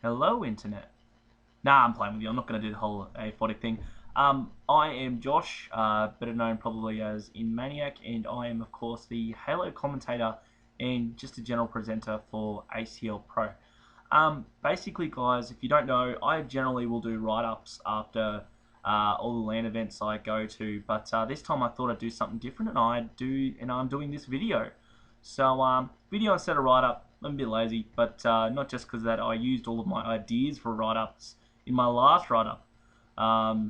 Hello, Internet. Nah, I'm playing with you. I'm not going to do the whole aphotic thing. I am Josh, better known probably as inmaniac, and I am, of course, the Halo commentator and just a general presenter for ACL Pro. Basically, guys, if you don't know, I generally will do write-ups after all the LAN events I go to, but this time I thought I'd do something different, and I'm doing this video. So, video instead of write-up. I'm a bit lazy, but not just because that I used all of my ideas for write-ups in my last write-up. I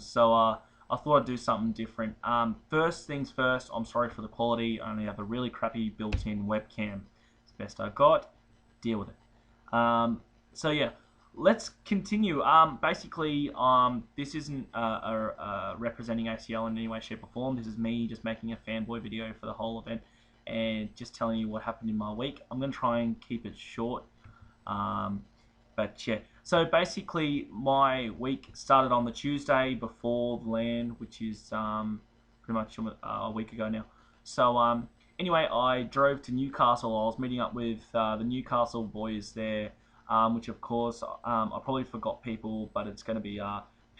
thought I'd do something different. First things first, I'm sorry for the quality. I only have a really crappy built-in webcam. It's the best I got. Deal with it. Yeah, let's continue. This isn't representing ACL in any way, shape, or form. This is me just making a fanboy video for the whole event and just telling you what happened in my week. I'm going to try and keep it short. But yeah, so basically my week started on the Tuesday before the LAN, which is pretty much a week ago now. So anyway, I drove to Newcastle. I was meeting up with the Newcastle boys there, which of course I probably forgot people, but it's going to be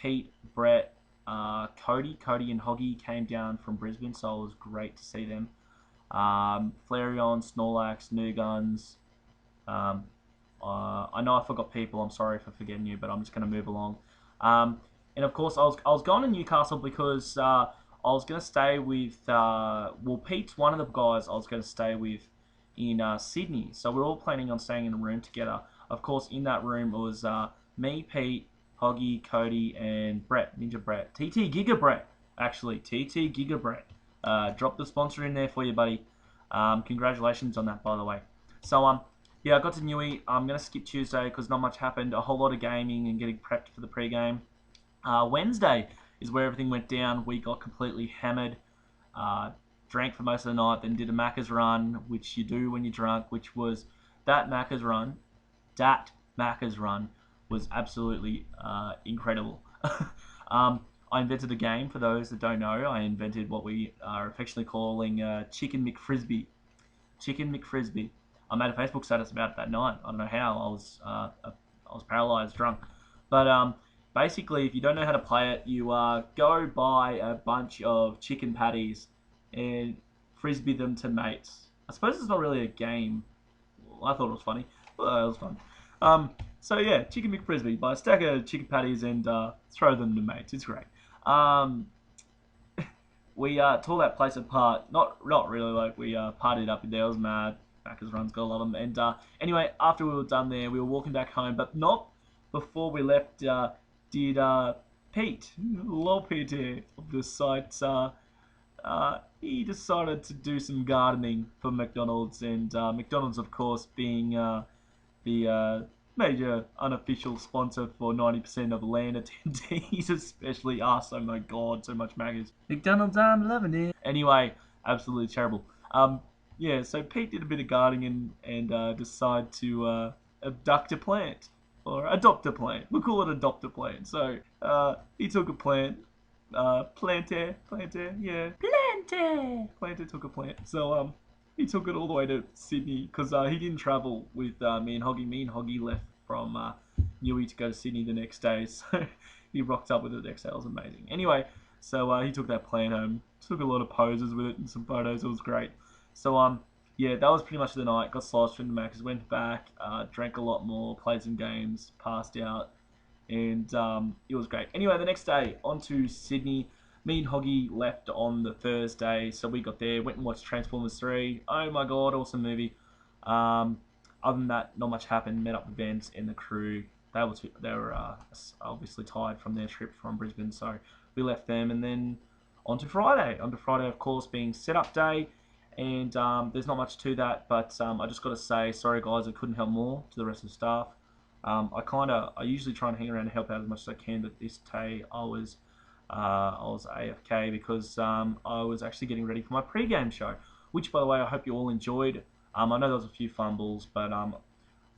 Pete, Brett, Cody and Hoggy came down from Brisbane, so it was great to see them. Flareon, Snorlax, New Guns. I know I forgot people. I'm sorry for forgetting you, but I'm just going to move along. And of course, I was going to Newcastle because I was going to stay with. Pete's one of the guys I was going to stay with in Sydney. So we're all planning on staying in a room together. Of course, in that room was me, Pete, Hoggy, Cody, and Brett, Ninja Brett, TT Giga Brett. Actually, TT Giga Brett. Drop the sponsor in there for you, buddy. Congratulations on that, by the way. So yeah, I got to Newey. I'm going to skip Tuesday because not much happened. A whole lot of gaming and getting prepped for the pre-game. Wednesday is where everything went down. We got completely hammered. Drank for most of the night, then did a Macca's run, which you do when you're drunk, which was that Macca's run. That Macca's run was absolutely incredible. I invented a game, for those that don't know. I invented what we are affectionately calling Chicken McFrisbee. Chicken McFrisbee. I made a Facebook status about it that night. I don't know how. I was paralyzed drunk. But basically, if you don't know how to play it, you go buy a bunch of chicken patties and frisbee them to mates. I suppose it's not really a game. Well, I thought it was funny. Well, it was fun. So yeah, Chicken McFrisbee. Buy a stack of chicken patties and throw them to mates. It's great. We tore that place apart. Not really. Like we partied up in there. I was mad. Macca's runs, gotta love them. And anyway, after we were done there, we were walking back home, but not before we left. Did Pete, lol Pete of the site, he decided to do some gardening for McDonald's, and McDonald's, of course, being the major unofficial sponsor for 90% of LAN attendees, especially us. Oh my god, so much Maggers. McDonald's, I'm loving it. Anyway, absolutely terrible. Yeah, so Pete did a bit of gardening and decided to abduct a plant. Or adopt a plant. We'll call it adopt a plant. So he took a plant. Planter, yeah. Planter took a plant. So he took it all the way to Sydney because he didn't travel with me and Hoggy. Me and Hoggy left from Newey to go to Sydney the next day. So he rocked up with it the next day. It was amazing. Anyway, so he took that plant home. Took a lot of poses with it and some photos. It was great. So yeah, that was pretty much the night. Got sloshed from the Maccas, went back, drank a lot more, played some games, passed out, and it was great. Anyway, the next day, on to Sydney. Me and Hoggy left on the Thursday, so we got there, went and watched Transformers 3. Oh my god, awesome movie. Other than that, not much happened. Met up with Vince and the crew. They were obviously tired from their trip from Brisbane, so we left them, and then on to Friday. On to Friday, of course, being setup day. And there's not much to that, but I just got to say, sorry guys, I couldn't help more to the rest of the staff. I usually try and hang around and help out as much as I can, but this day I was AFK because I was actually getting ready for my pre-game show, which, by the way, I hope you all enjoyed. I know there was a few fumbles, but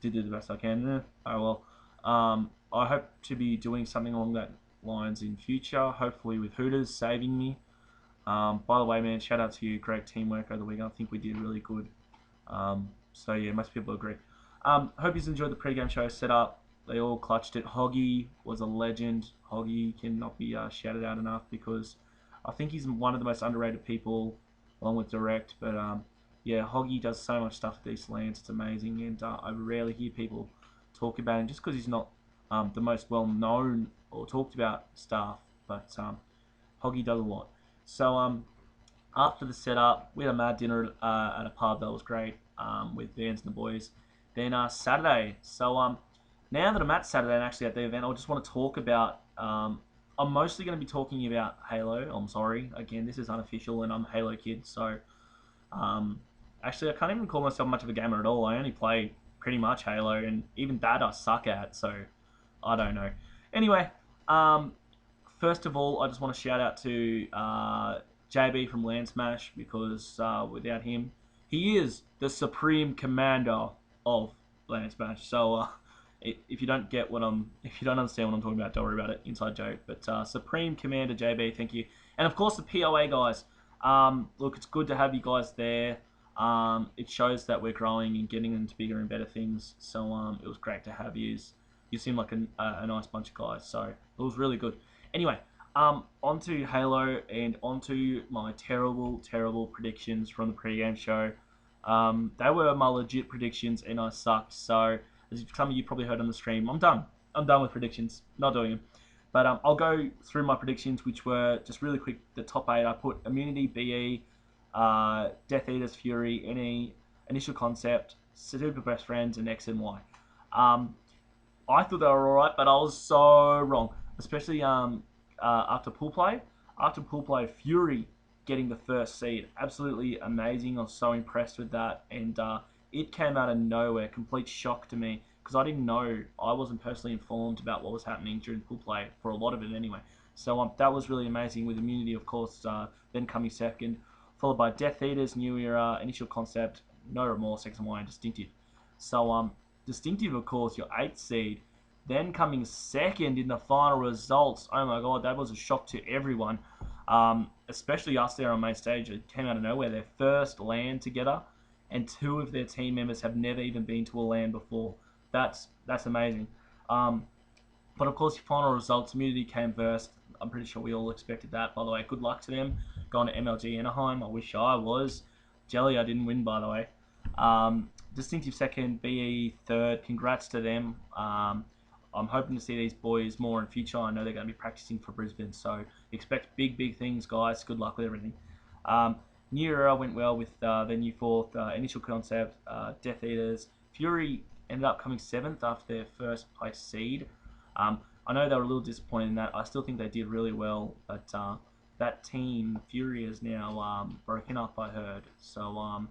did do the best I can. Oh well. I hope to be doing something along that lines in future, hopefully with Hooters saving me. By the way, man, shout out to you. Great teamwork over the weekend. I think we did really good. So yeah, most people agree. Hope you enjoyed the pre-game show setup. They all clutched it. Hoggy was a legend. Hoggy cannot be shouted out enough because I think he's one of the most underrated people, along with Direct. But yeah, Hoggy does so much stuff at these lands. It's amazing, and I rarely hear people talk about him just because he's not the most well known or talked about staff. But Hoggy does a lot. So after the setup, we had a mad dinner at a pub that was great with Vans and the boys. Then Saturday. So now that I'm at Saturday and actually at the event, I just want to talk about. I'm mostly going to be talking about Halo. I'm sorry. Again, this is unofficial, and I'm a Halo kid. So actually, I can't even call myself much of a gamer at all. I only play pretty much Halo, and even that I suck at. So I don't know. Anyway, first of all, I just want to shout out to JB from Land Smash because without him, he is the supreme commander of Land Smash. So if you don't understand what I'm talking about, don't worry about it. Inside joke. But Supreme Commander JB, thank you, and of course the POA guys. Look, it's good to have you guys there. It shows that we're growing and getting into bigger and better things. So it was great to have you. You seem like a nice bunch of guys. So it was really good. Anyway, onto Halo and onto my terrible predictions from the pre-game show. They were my legit predictions, and I sucked. So as some of you probably heard on the stream, I'm done. I'm done with predictions. Not doing them. But I'll go through my predictions, which were just really quick. The top 8, I put Immunity, BE, Death Eaters, Fury, NE, Initial Concept, Super Best Friends, and X and Y. I thought they were alright, but I was so wrong. Especially after pool play. After pool play, Fury getting the first seed. Absolutely amazing. I was so impressed with that. And it came out of nowhere. Complete shock to me. Because I didn't know. I wasn't personally informed about what was happening during pool play. For a lot of it anyway. So that was really amazing. With Immunity, of course, then coming second. Followed by Death Eaters, New Era, Initial Concept, No Remorse, X and Y, and Distinctive. So Distinctive, of course, your 8th seed. Then coming second in the final results. Oh my god, that was a shock to everyone. Especially us there on main stage. It came out of nowhere. Their first LAN together. And 2 of their team members have never even been to a LAN before. That's amazing. But of course, your final results, Immunity came first. I'm pretty sure we all expected that, by the way. Good luck to them. Going to MLG Anaheim. I wish I was. Jelly, I didn't win, by the way. Distinctive second, BE third. Congrats to them. I'm hoping to see these boys more in future. I know they're going to be practicing for Brisbane, so expect big things, guys. Good luck with everything. New Era went well with their new 4th. Initial Concept, Death Eaters. Fury ended up coming 7th after their first place seed. I know they were a little disappointed in that. I still think they did really well, but that team, Fury, is now broken up, I heard. So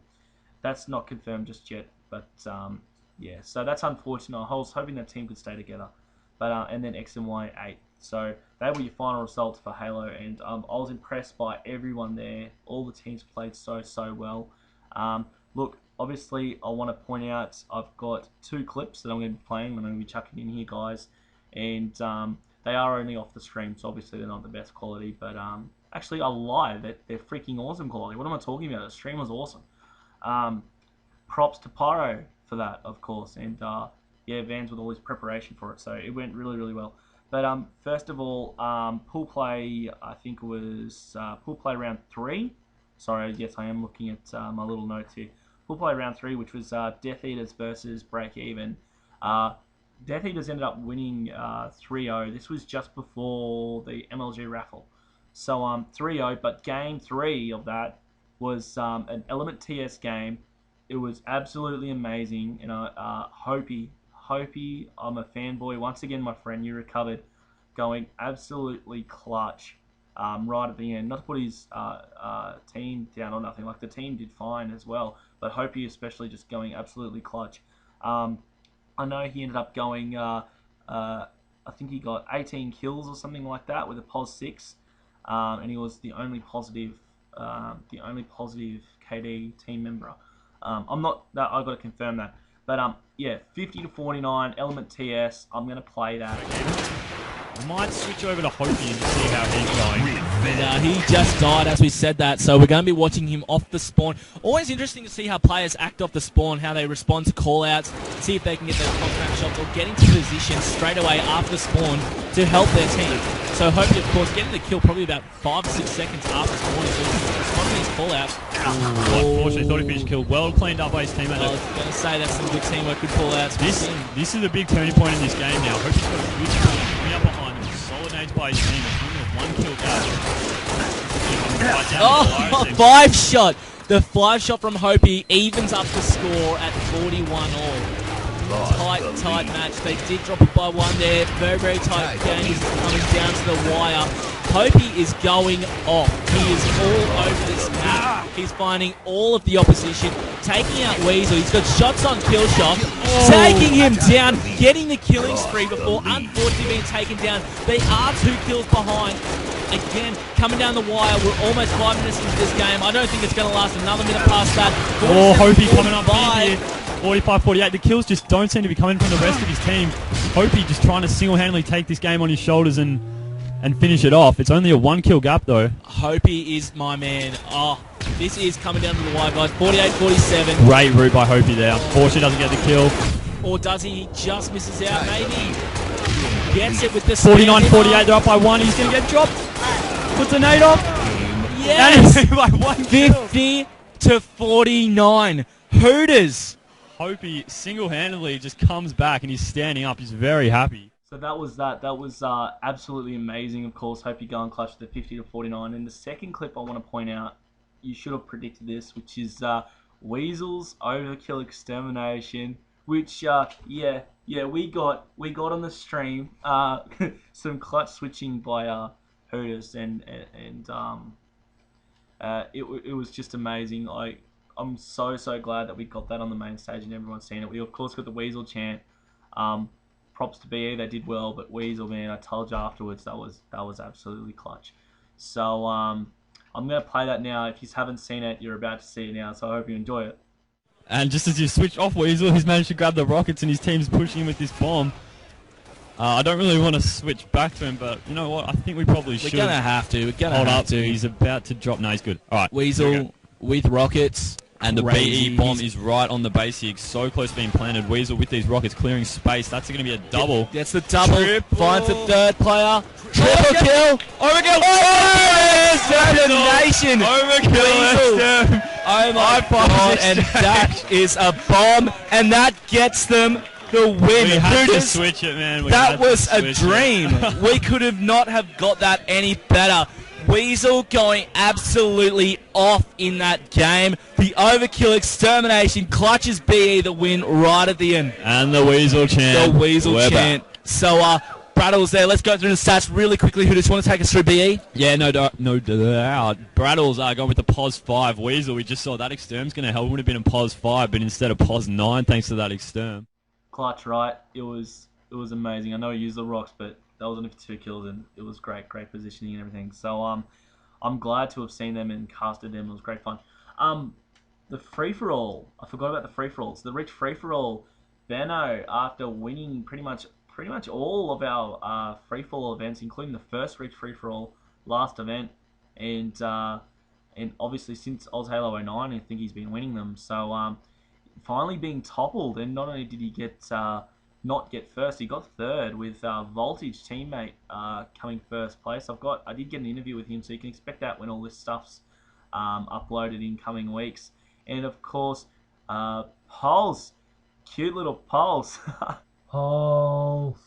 that's not confirmed just yet, but yeah, so that's unfortunate. I was hoping that team could stay together. But and then X and Y 8. So they were your final results for Halo, and I was impressed by everyone there. All the teams played so well. Look, obviously I want to point out I've got 2 clips that I'm going to be playing. I'm going to be chucking in here, guys, and they are only off the stream, so obviously they're not the best quality. But actually, I lie. They're freaking awesome quality. What am I talking about? The stream was awesome. Props to Pyro for that, of course, and yeah, Vans with all his preparation for it, so it went really well. But first of all, pool play, I think it was pool play round 3. Sorry, yes, I am looking at my little notes here. Pool play round 3, which was Death Eaters versus Break Even. Death Eaters ended up winning 3-0. This was just before the MLG raffle. So 3-0, but game 3 of that was an Element TS game. It was absolutely amazing, and Hopey, I'm a fanboy. Once again, my friend, you recovered, going absolutely clutch right at the end. Not to put his team down or nothing, like the team did fine as well, but Hopey especially just going absolutely clutch. I know he ended up going, I think he got 18 kills or something like that with a pos 6, and he was the only positive KD team member. I'm not that. I've got to confirm that. But yeah, 50 to 49, Element TS. I'm gonna play that. Might switch over to Hopey and see how he's going. And, he just died as we said that, so we're going to be watching him off the spawn. Always interesting to see how players act off the spawn, how they respond to call-outs, see if they can get those contact shots or get into position straight away after the spawn to help their team. So Hopey, of course, getting the kill probably about 5 or 6 seconds after spawning, so he's responding to these call-outs. Unfortunately, thought he finished kill. Well cleaned up by his teammate. I was going to say that's some good teamwork, good call-outs. This is a big turning point in this game now. Hopey's got a good team coming up behind him. Solid nades by his team. It's only a 1 kill gap. Oh, 5 shot. The 5 shot from Hopey evens up the score at 41 all. Tight match. They did drop it by 1 there. Very, very tight game. Coming down to the wire. Hopey is going off. He is all over this map. He's finding all of the opposition, taking out Weasel. He's got shots on kill shot, taking him down, getting the killing spree before unfortunately being taken down. They are 2 kills behind. Again, coming down the wire. We're almost 5 minutes into this game. I don't think it's going to last another minute past that. Oh, Hopey coming up big here. 45-48. The kills just don't seem to be coming from the rest of his team. Hopey just trying to single-handedly take this game on his shoulders and finish it off. It's only a 1 kill gap though. Hopey is my man. Oh, this is coming down to the wire, guys. 48-47. Great route by Hopey there. Unfortunately doesn't get the kill. Or does he? Just misses out, maybe. Gets it with the 49-48. They're up by 1. He's going to get dropped. Puts a nade off. Yes. And by 1 kill. 50-49. Hooters. Hopey single-handedly just comes back and he's standing up. He's very happy. So that was that. That was absolutely amazing. Of course, Hopey going clutch with the 50-49. And the second clip I want to point out, you should have predicted this, which is Weasel's overkill extermination. Which yeah, we got on the stream. Some clutch switching by Hooters and it was just amazing. I'm so glad that we got that on the main stage and everyone's seen it. We of course got the Weasel chant. Props to BE, they did well, but Weasel, man, I told you afterwards that was absolutely clutch. So I'm gonna play that now. If you haven't seen it, you're about to see it now. So I hope you enjoy it. And just as you switch off Weasel, he's managed to grab the rockets and his team's pushing him with this bomb. I don't really want to switch back to him, but you know what? I think we probably should. We're gonna have to. Hold up. He's about to drop. No, he's good. All right. Weasel with rockets. And the BE bomb is right on the base here. So close to being planted. Weasel with these rockets clearing space. That's going to be a double. That's the double. Triple. Finds the third player. Triple kill. Overkill. Oh, determination. Overkill. Oh my god. And that is a bomb. And that gets them the win. We had to switch it, man. That was a dream. We could have not have got that any better. Weasel going absolutely off in that game. The overkill extermination clutches BE the win right at the end. And the Weasel chant. The Weasel chant. So, Brattle's there. Let's go through the stats really quickly. Who just want to take us through BE? Yeah, no doubt. Brattle's going with the POS 5. Weasel, we just saw that exterm's going to help. It would have been in POS 5, but instead of POS 9, thanks to that exterm. Clutch, right? It was amazing. I know he used the rocks, but that was only for 2 kills, and it was great positioning and everything. So I'm glad to have seen them and casted them. It was great fun. The free for all. I forgot about the free for all. So the Rich free for all. Benno, after winning pretty much all of our free for all events, including the first Rich free for all last event, and obviously since Oz Halo 09, I think he's been winning them. So finally being toppled, and not only did he not get first, he got third with Voltage teammate coming first place. I did get an interview with him, so you can expect that when all this stuff's uploaded in coming weeks. And of course, Pulse, cute little Pulse. Pulse.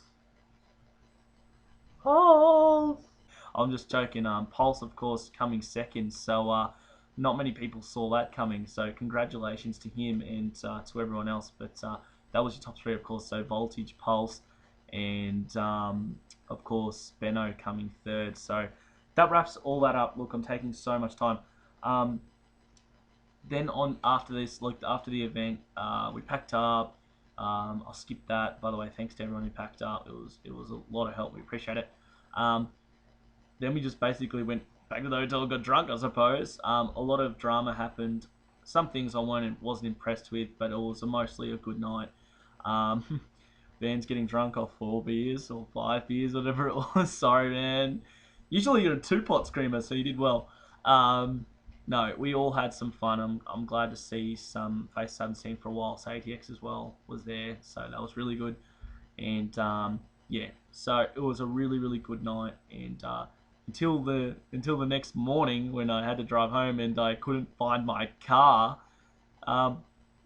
I'm just joking. Pulse, of course, coming second. So not many people saw that coming. So congratulations to him and to everyone else. But that was your top 3, of course. So Voltage, Pulse, and of course Benno coming third. So that wraps all that up. Look, I'm taking so much time. Then after the event, we packed up. I'll skip that. By the way, thanks to everyone who packed up. It was a lot of help. We appreciate it. Then we just basically went back to the hotel and got drunk, I suppose. A lot of drama happened. Some things I wasn't impressed with, but it was mostly a good night. Van's getting drunk off 4 beers or 5 beers, whatever it was. Sorry, man. Usually you're a 2-pot screamer, so you did well. No, we all had some fun. I'm glad to see some faces I haven't seen for a while. So ATX as well was there, so that was really good. And yeah, so it was a really good night. And until the next morning when I had to drive home and I couldn't find my car.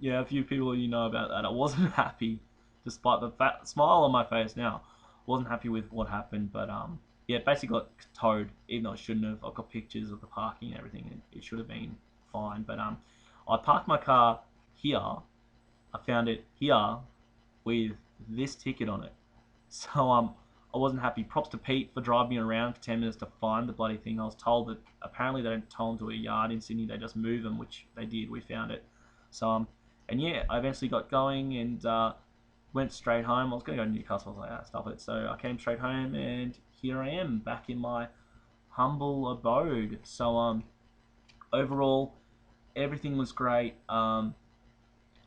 Yeah, a few people about that. I wasn't happy, despite the smile on my face now. Wasn't happy with what happened, but yeah, basically got towed, even though I shouldn't have. I've got pictures of the parking and everything, and it should have been fine. But I parked my car here. I found it here with this ticket on it. So I wasn't happy. Props to Pete for driving me around for 10 minutes to find the bloody thing. I was told that apparently they don't tow them to a yard in Sydney. They just move them, which they did. We found it. So and yeah, I eventually got going and went straight home. I was going to go to Newcastle. I was like, stop it. So I came straight home, and here I am back in my humble abode. So overall, everything was great.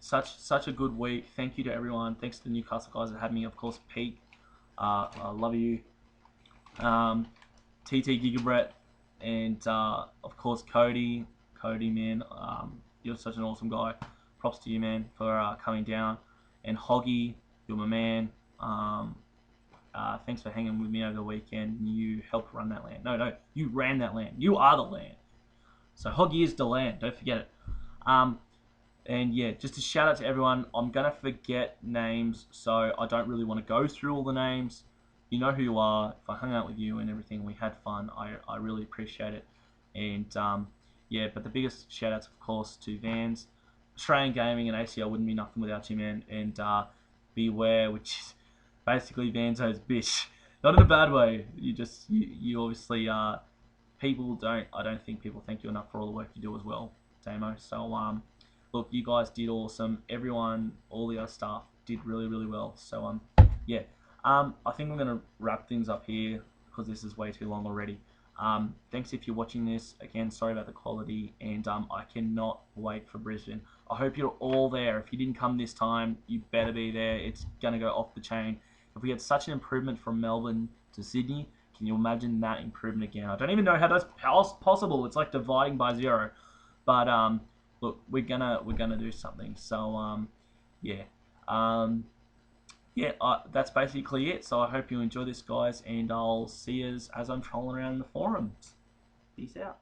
Such a good week. Thank you to everyone. Thanks to the Newcastle guys that had me. Of course, Pete. I love you. TT Gigabret, and of course Cody. Cody, man, you're such an awesome guy. Props to you, man, for coming down. And Hoggy, you're my man. Thanks for hanging with me over the weekend. You helped run that land. No, you ran that land. You are the land. So Hoggy is the land. Don't forget it. And yeah, just a shout out to everyone. I'm going to forget names, so I don't really want to go through all the names. You know who you are. If I hung out with you and everything, we had fun. I really appreciate it. And yeah, but the biggest shout outs, of course, to Vans, Australian Gaming, and ACL wouldn't be nothing without you, man. And Beware, which is basically Vanzo's bitch. Not in a bad way. You obviously people don't. I don't think people thank you enough for all the work you do as well, Damo. So look, you guys did awesome. Everyone, all the other staff did really well. So yeah, I think I'm gonna wrap things up here because this is way too long already. Thanks if you're watching this. Again, sorry about the quality, and I cannot wait for Brisbane. I hope you're all there. If you didn't come this time, you better be there. It's gonna go off the chain. If we had such an improvement from Melbourne to Sydney, can you imagine that improvement again? I don't even know how that's possible. It's like dividing by 0. But look, we're gonna do something. So yeah, yeah, that's basically it. So I hope you enjoy this, guys, and I'll see you as I'm trolling around in the forums. Peace out.